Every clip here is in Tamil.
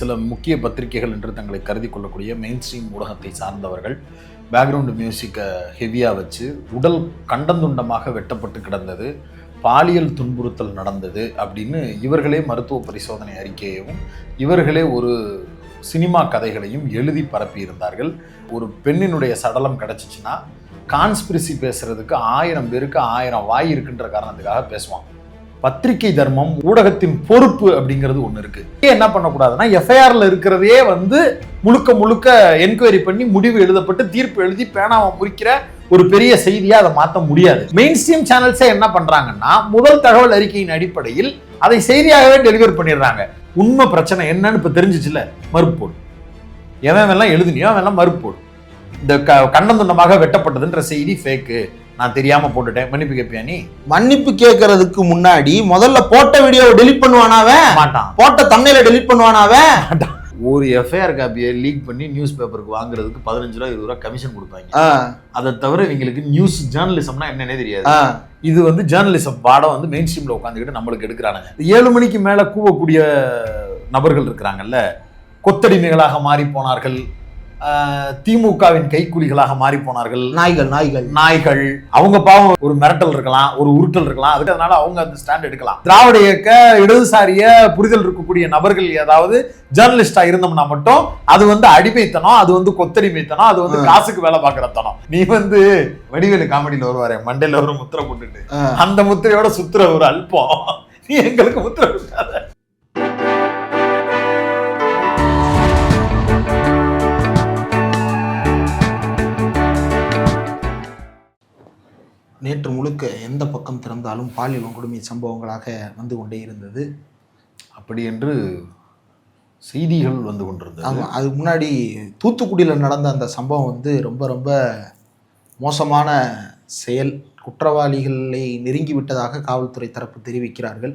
சில முக்கிய பத்திரிகைகள் என்று தங்களை கருதி கொள்ளக்கூடிய மெயின் ஸ்ட்ரீம் ஊடகத்தை சார்ந்தவர்கள் பேக்ரவுண்டு மியூசிக்கை ஹெவியாக வச்சு உடல் கண்டந்துண்டமாக வெட்டப்பட்டு கிடந்தது, பாலியல் துன்புறுத்தல் நடந்தது அப்படின்னு இவர்களே மருத்துவ பரிசோதனை அறிக்கையையும் இவர்களே ஒரு சினிமா கதைகளையும் எழுதி பரப்பியிருந்தார்கள். ஒரு பெண்ணினுடைய சடலம் கிடச்சிச்சின்னா கான்ஸ்பிரசி பேசுறதுக்கு 1000 பேருக்கு 1000 வாய் இருக்குன்ற காரணத்துக்காக பேசுவான். பத்திரிகை தர்மம், ஊடகத்தின் பொறுப்பு அப்படிங்கிறது ஒன்று இருக்கு. என்ன பண்ணக்கூடாதுன்னா எஃப்ஐஆர்ல இருக்கிறதே முழுக்க என்கொயரி பண்ணி முடிவு எழுதப்பட்டு தீர்ப்பு எழுதி பேனாவை முறிக்கிற ஒரு பெரிய செய்தியா அதை மாற்ற முடியாது. மெயின் ஸ்ட்ரீம் சேனல்ஸே என்ன பண்றாங்கன்னா முதல் தகவல் அறிக்கையின் அடிப்படையில் அதை செய்தியாகவே டெலிவர் பண்ணிடுறாங்க. உண்மை பிரச்சனை என்னன்னு இப்ப தெரிஞ்சிச்சுல, மறுப்பு போடு. எவன் எழுதுனியோ அவன் மறுப்பு போடு. இந்த கண்டந்துண்டமாக வெட்டப்பட்டதுன்ற செய்தி ஃபேக்கு, நான் தெரியாம போட்டுட்டேன், மன்னிப்பு கேட்பியா? நீ மன்னிப்பு கேட்கறதுக்கு முன்னாடி முதல்ல போட்ட வீடியோவை டெலிட் பண்ணுவானாவே மாட்டான், போட்ட தம்ப்நெயிலை டெலிட் பண்ணுவானாவே மாட்டான். ஒரு எஃப்ஐஆர் காப்பியை லீக் பண்ணி நியூஸ் பேப்பருக்கு வாங்குறதுக்கு 15 ரூபா 20 ரூபா கமிஷன் கொடுப்பாங்க. அதை தவிர இவங்களுக்கு நியூஸ் ஜேர்னலிசம்னா என்னன்னே தெரியாது. இது ஜேர்னலிசம் பாடம் மெயின் ஸ்ட்ரீம்ல உட்காந்துக்கிட்டு நம்மளுக்கு எடுக்கிறானுங்க. 7 மணிக்கு மேல கூவக்கூடிய நபர்கள் இருக்கிறாங்கல்ல, கொத்தடிமைகளாக மாறி போனார்கள், திமுகவின் கைக்கூலிகளாக மாறி போனார்கள், நாய்கள். அவங்க பாவம் ஒரு மிரட்டல் இருக்கலாம், ஒரு உருட்டல் இருக்கலாம், அதுக்கு அதனால அவங்க அந்த ஸ்டாண்ட் எடுக்கலாம். திராவிட இயக்க இடதுசாரிய புரிதல் இருக்கக்கூடிய நபர்கள் ஏதாவது ஜேர்னலிஸ்டா இருந்தோம்னா மட்டும் அது அடிமைத்தனம், அது கொத்தடிமைத்தனம், அது காசுக்கு வேலை பார்க்கிற தனம். நீ வடிவேலு காமெடியில வருவாரு, மண்டையில ஒரு முத்திரை போட்டுட்டு அந்த முத்திரையோட சுத்துற ஒரு அல்பம், நீ எங்களுக்கு முத்திரை கொடுக்காத. நேற்று முழுக்க எந்த பக்கம் திறந்தாலும் பாலியல் வன்கொடுமை சம்பவங்களாக வந்து கொண்டே இருந்தது. அப்படி என்று செய்திகள் வந்து கொண்டிருந்தது. ஆமாம், அதுக்கு முன்னாடி தூத்துக்குடியில் நடந்த அந்த சம்பவம் ரொம்ப ரொம்ப மோசமான செயல். குற்றவாளிகளை நெருங்கி விட்டதாக காவல்துறை தரப்பு தெரிவிக்கிறார்கள்.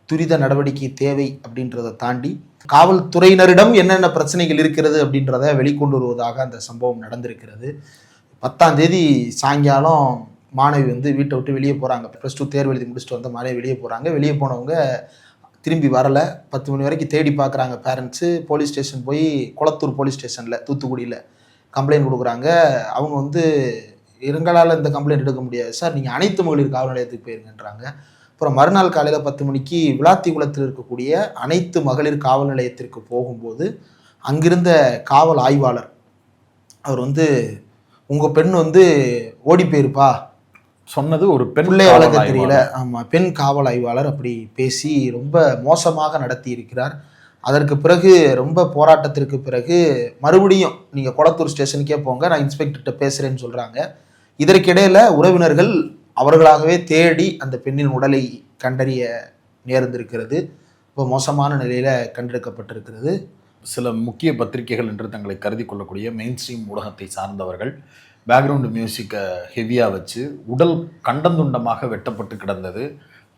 துரித நடவடிக்கை தேவை அப்படின்றத தாண்டி காவல்துறையினரிடம் என்னென்ன பிரச்சனைகள் இருக்கிறது அப்படின்றத வெளிக்கொண்டு வருவதாக அந்த சம்பவம் நடந்திருக்கிறது. 10ஆம் தேதி சாயங்காலம் மாணவி வீட்டை விட்டு வெளியே போகிறாங்க. +2 தேர்வு எழுதி முடிச்சுட்டு வந்த மாணவி வெளியே போகிறாங்க. வெளியே போனவங்க திரும்பி வரலை. 10 மணி வரைக்கும் தேடி பார்க்குறாங்க பேரண்ட்ஸு. போலீஸ் ஸ்டேஷன் போய் குளத்தூர் போலீஸ் ஸ்டேஷனில் தூத்துக்குடியில் கம்ப்ளைண்ட் கொடுக்குறாங்க. அவங்க எங்களால் இந்த கம்ப்ளைண்ட் எடுக்க முடியாது சார், நீங்கள் அனைத்து மகளிர் காவல் நிலையத்துக்கு போயிருங்கன்றாங்க. அப்புறம் மறுநாள் காலையில் 10 மணிக்கு விளாத்திக்குளத்தில் இருக்கக்கூடிய அனைத்து மகளிர் காவல் நிலையத்திற்கு போகும்போது அங்கிருந்த காவல் ஆய்வாளர் அவர் உங்கள் பெண் ஓடி போயிருப்பா சொன்னது ஒரு பிள்ளை வளர்க்க தெரியல. ஆமாம், பெண் காவல் ஆய்வாளர் அப்படி பேசி ரொம்ப மோசமாக நடத்தி இருக்கிறார். அதற்கு பிறகு ரொம்ப போராட்டத்திற்கு பிறகு மறுபடியும் நீங்கள் குளத்தூர் ஸ்டேஷனுக்கே போங்க, நான் இன்ஸ்பெக்டர்கிட்ட பேசுகிறேன்னு சொல்கிறாங்க. இதற்கிடையில் உறவினர்கள் அவர்களாகவே தேடி அந்த பெண்ணின் உடலை கண்டறிய நேர்ந்திருக்கிறது. இப்போ மோசமான நிலையில் கண்டெடுக்கப்பட்டிருக்கிறது. சில முக்கிய பத்திரிகைகள் என்று தங்களை கருதி கொள்ளக்கூடிய மெயின் ஸ்ட்ரீம் ஊடகத்தை சார்ந்தவர்கள் பேக்ரவுண்டு மியூசிக்கை ஹெவியாக வச்சு உடல் கண்டந்துண்டமாக வெட்டப்பட்டு கிடந்தது,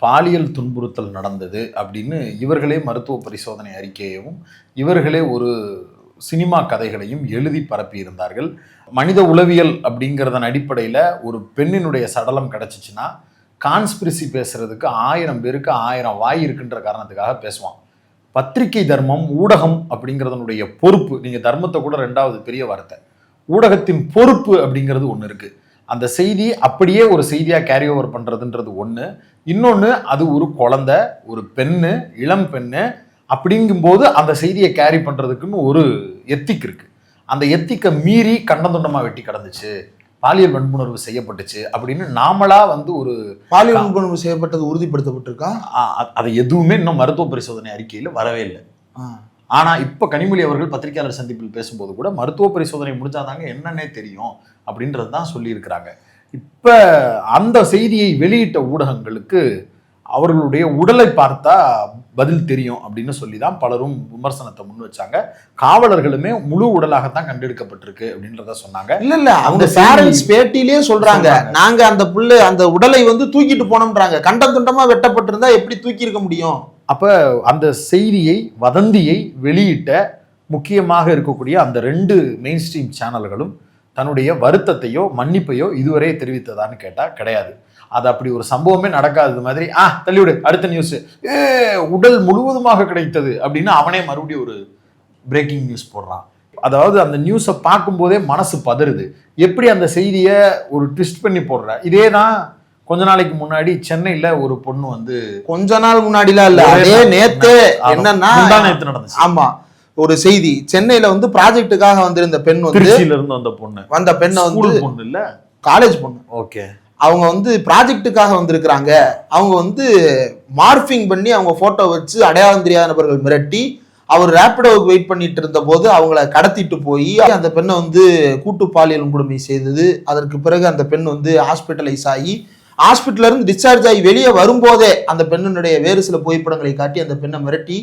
பாலியல் துன்புறுத்தல் நடந்தது அப்படின்னு இவர்களே மருத்துவ பரிசோதனை அறிக்கையையும் இவர்களே ஒரு சினிமா கதைகளையும் எழுதி பரப்பியிருந்தார்கள். மனித உளவியல் அப்படிங்கிறதன் அடிப்படையில் ஒரு பெண்ணினுடைய சடலம் கிடச்சிச்சின்னா கான்ஸ்பிரசி பேசுறதுக்கு 1000 பேருக்கு 1000 வாய் இருக்குன்ற காரணத்துக்காக பேசுவான். பத்திரிகை தர்மம், ஊடகம் அப்படிங்கிறதனுடைய பொறுப்பு, நீங்கள் தர்மத்தை கூட 2வது பெரிய வார்த்தை, ஊடகத்தின் பொறுப்பு அப்படிங்கிறது ஒன்று இருக்குது. அந்த செய்தி அப்படியே ஒரு செய்தியாக கேரி ஓவர் பண்ணுறதுன்றது ஒன்று. இன்னொன்று, அது ஒரு குழந்தை, ஒரு பெண்ணு, இளம் பெண்ணு அப்படிங்கும்போது அந்த செய்தியை கேரி பண்ணுறதுக்குன்னு ஒரு எத்திக் இருக்குது. அந்த எத்திக்கை மீறி கண்டந்துண்டமாக வெட்டி கிடந்துச்சு, பாலியல் வன்புணர்வு செய்யப்பட்டுச்சு அப்படின்னு நாமளா ஒரு பாலியல் வன்புணர்வு செய்யப்பட்டது உறுதிப்படுத்தப்பட்டிருக்கா? அதை எதுவுமே இன்னும் மருத்துவ பரிசோதனை அறிக்கையில் வரவே இல்லை. ஆனால் இப்போ கனிமொழி அவர்கள் பத்திரிகையாளர் சந்திப்பில் பேசும்போது கூட மருத்துவ பரிசோதனை முடிஞ்சாதாங்க என்னன்னே தெரியும் அப்படின்றது தான் சொல்லியிருக்கிறாங்க. இப்போ அந்த செய்தியை வெளியிட்ட ஊடகங்களுக்கு அவர்களுடைய உடலை பார்த்தா பதில் தெரியும் அப்படின்னு சொல்லி தான் பலரும் விமர்சனத்தை முன் வச்சாங்க. காவலர்களுமே முழு உடலாகத்தான் கண்டெடுக்கப்பட்டிருக்கு அப்படின்றத சொன்னாங்க. இல்ல அவங்க பேரண்ட்ஸ் பேட்டிலேயே சொல்றாங்க, நாங்க அந்த உடலை தூக்கிட்டு போனோம்ன்றாங்க. கண்டந்துண்டமா வெட்டப்பட்டிருந்தா எப்படி தூக்கி இருக்க முடியும்? அப்ப அந்த செய்தியை, வதந்தியை வெளியிட்ட முக்கியமாக இருக்கக்கூடிய அந்த 2 மெயின் ஸ்ட்ரீம் சேனல்களும் தன்னுடைய வருத்தத்தையோ மன்னிப்பையோ இதுவரை தெரிவித்ததான்னு கேட்டா கிடையாது. அது அப்படி ஒரு சம்பவமே நடக்காதது மாதிரி தள்ளிவிடு அடுத்த நியூஸ், உடல் முழுவதுமாக கிடைத்தது அப்படின்னு அவனே மறுபடியும் ஒரு பிரேக்கிங் நியூஸ் போடுறான். அதாவது அந்த நியூஸை பார்க்கும்போதே மனசு பதறுது. எப்படி அந்த செய்தியை ஒரு ட்விஸ்ட் பண்ணி போடுற. இதே தான் கொஞ்ச நாளைக்கு முன்னாடி சென்னையில ஒரு பொண்ணு வந்து, கொஞ்ச நாள் முன்னாடிலாம் இல்ல, அதே நேத்து என்னன்னா நேத்து நடந்துச்சு. ஆமா, ஒரு செய்தி சென்னையில வந்து ப்ராஜெக்டுக்காக வந்திருந்த பெண் வந்து, திருச்சியில இருந்து வந்த பெண்ணை வந்து பொண்ணு இல்ல, காலேஜ் பொண்ணு. ஓகே, அவங்க வந்து ப்ராஜெக்டுக்காக வந்திருக்கிறாங்க. அவங்க வந்து மார்பிங் பண்ணி அவங்க போட்டோ வச்சு அடையாளம் தெரியாத நபர்கள் மிரட்டி அவர் ரேபிடோவுக்கு வெயிட் பண்ணிட்டு இருந்த போது அவங்கள கடத்திட்டு போய் அந்த பெண்ணை வந்து கூட்டு பாலியல் கொடுமை செய்தது. அதற்கு பிறகு அந்த பெண் வந்து ஹாஸ்பிட்டலைஸ் ஆகி ஹாஸ்பிட்டல்ல இருந்து டிஸ்சார்ஜ் ஆகி வெளியே வரும்போதே அந்த பெண்ணினுடைய வேறு சில புகைப்படங்களை காட்டி அந்த பெண்ணை மிரட்டி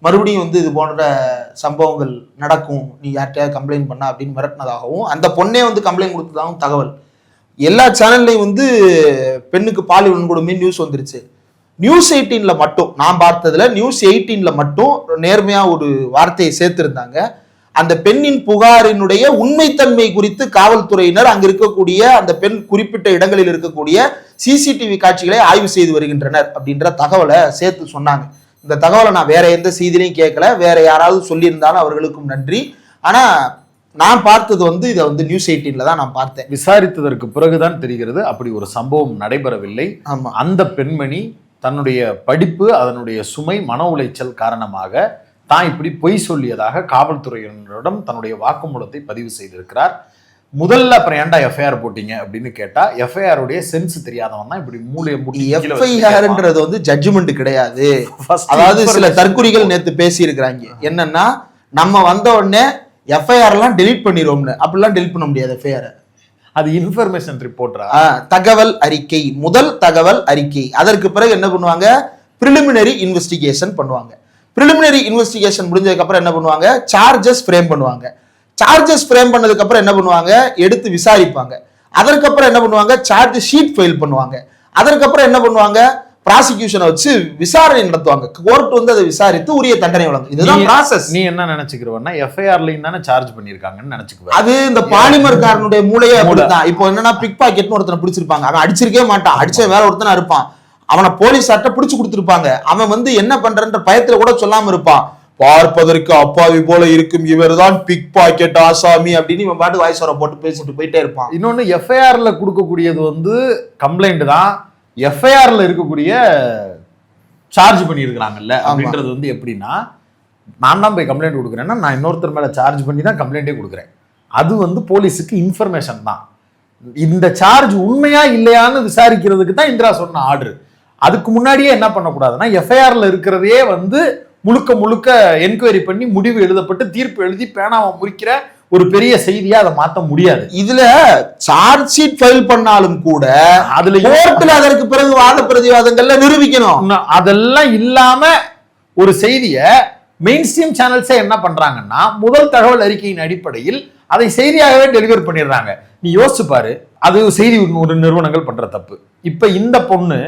மறுபடியும் வந்து இது போன்ற சம்பவங்கள் நடக்கும், நீ யார்கிட்டயாவது கம்ப்ளைண்ட் பண்ண அப்படின்னு மிரட்டினதாகவும் அந்த பொண்ணே வந்து கம்ப்ளைண்ட் கொடுத்ததாகவும் தகவல். எல்லா சேனல்லையும் வந்து பெண்ணுக்கு பாலியல் வன்கொடுமை நியூஸ் வந்துருச்சு. நியூஸ் 18ல மட்டும் நான் பார்த்ததுல நியூஸ் 18ல மட்டும் நேர்மையா ஒரு வார்த்தையை சேர்த்திருந்தாங்க. அந்த பெண்ணின் புகாரினுடைய உண்மைத்தன்மை குறித்து காவல்துறையினர் அங்கு இருக்கக்கூடிய அந்த பெண் குறிப்பிட்ட இடங்களில் இருக்கக்கூடிய சிசிடிவி காட்சிகளை ஆய்வு செய்து வருகின்றனர் அப்படின்ற தகவலை சேர்த்து சொன்னாங்க. இந்த தகவலை நான் வேற எந்த செய்திலையும் கேட்கல, வேற யாராவது சொல்லியிருந்தாலும் அவர்களுக்கும் நன்றி. ஆனா நான் பார்த்தது வந்து இதை வந்து நியூஸ் 18ல தான் நான் பார்த்தேன். விசாரித்ததற்கு பிறகுதான் தெரிகிறது அப்படி ஒரு சம்பவம் நடைபெறவில்லை. ஆமா, அந்த பெண்மணி தன்னுடைய படிப்பு, அதனுடைய சுமை, மன உளைச்சல் காரணமாக தான் இப்படி பொய் சொல்லியதாக காவல்துறையினரிடம் தன்னுடைய வாக்குமூலத்தை பதிவு செய்திருக்கிறார். முதல்ல அப்புறம் ஏன்டா எஃப்ஐஆர் போட்டீங்க அப்படின்னு கேட்டா, எஃப்ஐஆர் உடைய சென்ஸ் தெரியாதவன் தான் இப்படி மூளையை முட்டி. எஃப்ஐஆர்ன்றது வந்து ஜட்ஜ்மெண்ட் கிடையாது. அதாவது சில தற்குறிகள் நேத்து பேசி இருக்கிறாங்க என்னன்னா, நம்ம வந்த உடனே எஃப்ஐஆர் எல்லாம் டெலீட் பண்ணிடுவோம்னு. அப்படிலாம் டெலீட் பண்ண முடியாது எஃப்ஐஆர். அது இன்ஃபர்மேஷன் ரிப்போர்ட்டா, தகவல் அறிக்கை, முதல் தகவல் அறிக்கை. அதற்கு பிறகு என்ன பண்ணுவாங்க, பிரிலிமினரி இன்வெஸ்டிகேஷன் பண்ணுவாங்க. பிரிலிமினரி இன்வெஸ்டிகேஷன் முடிஞ்சதுக்கு அப்புறம் என்ன பண்ணுவாங்க, சார்ஜஸ் ஃப்ரேம் பண்ணுவாங்க. சார்ஜஸ் ஃப்ரேம் பண்ணதுக்கு அப்புறம் என்ன பண்ணுவாங்க, எடுத்து விசாரிப்பாங்க. அதற்கப்புறம் என்ன பண்ணுவாங்க, சார்ஜ் ஷீட் ஃபைல் பண்ணுவாங்க. அதற்கப்புறம் என்ன பண்ணுவாங்க, ப்ராசிக்யூஷனை வச்சு விசாரணை நடத்துவாங்க. கோர்ட் வந்து அதை விசாரித்து உரிய தண்டனை வழங்கும். இதுதான் ப்ராசஸ். நீ என்ன நினைச்சுக்கிறவன்னா, எஃப்ஐஆர்லையும் தானே சார்ஜ் பண்ணிருக்காங்கன்னு நினைச்சுக்குவேன். அது இந்த பாலிமர் காரனுடைய மூளையே அப்படிதான். இப்போ என்னன்னா, பிக் பாக்கெட்னு ஒருத்தனை பிடிச்சிருப்பாங்க, அவன் அடிச்சிருக்கே மாட்டான், அடிச்ச வேற ஒருத்தனா இருப்பான். அவனை போலீஸ் ஆட்ட பிடிச்சு கொடுத்துருப்பாங்க. அவன் வந்து என்ன பண்றன்ற பயத்துல கூட சொல்லாம இருப்பான். பார்ப்பதற்கு அப்பாவி போல இருக்கும் இவர் தான் பிக் பாக்கெட் ஆசாமி அப்படின்னு இவன் பாட்டு வாய்ஸ் வர போட்டு பேசிட்டு போயிட்டே இருப்பான். இன்னொன்னு, எஃப்ஐஆர்ல கொடுக்கக்கூடியது வந்து கம்ப்ளைண்ட் தான், எஃப்ஐஆர்ல இருக்கக்கூடிய சார்ஜ் பண்ணியிருக்கிறாங்கல்ல அப்படின்றது வந்து எப்படின்னா, நான் தான் போய் கம்ப்ளைண்ட் கொடுக்குறேன்னா நான் இன்னொருத்தர் மேல சார்ஜ் பண்ணி தான் கம்ப்ளைண்டே கொடுக்குறேன். அது வந்து போலீஸுக்கு இன்ஃபர்மேஷன் தான். இந்த சார்ஜ் உண்மையா இல்லையான்னு விசாரிக்கிறதுக்கு தான் இந்திரா சொன்ன ஆர்டர். அதுக்கு முன்னாடியே என்ன பண்ணக்கூடாதுன்னா, எஃப்ஐஆர்ல இருக்கிறதையே வந்து முழுக்க முழுக்க என்கொயரி பண்ணி முடிவு எழுதப்பட்டு தீர்ப்பு எழுதி பேனாவை முறிக்கிற ஒரு பெரிய செய்தியா அதை மாற்ற முடியாது. இதுல சார்ஜ் ஷீட் ஃபைல் பண்ணாலும் கூட அதுல கோர்ட்ல அதற்கு பிறகு வாத பிரதிவாதங்கள்ல நிரூபிக்கணும். அதெல்லாம் இல்லாம ஒரு செய்தியை மெயின் ஸ்ட்ரீம் சேனல்ஸே என்ன பண்றாங்கன்னா, முதல் தகவல் அறிக்கையின் அடிப்படையில் அதை செய்தியாகவே டெலிவர் பண்ணிடுறாங்க. நீ யோசிச்சு பாரு, அது செய்தி ஒரு நிறுவனங்கள் பண்ற தப்பு. இப்ப இந்த பொண்ணு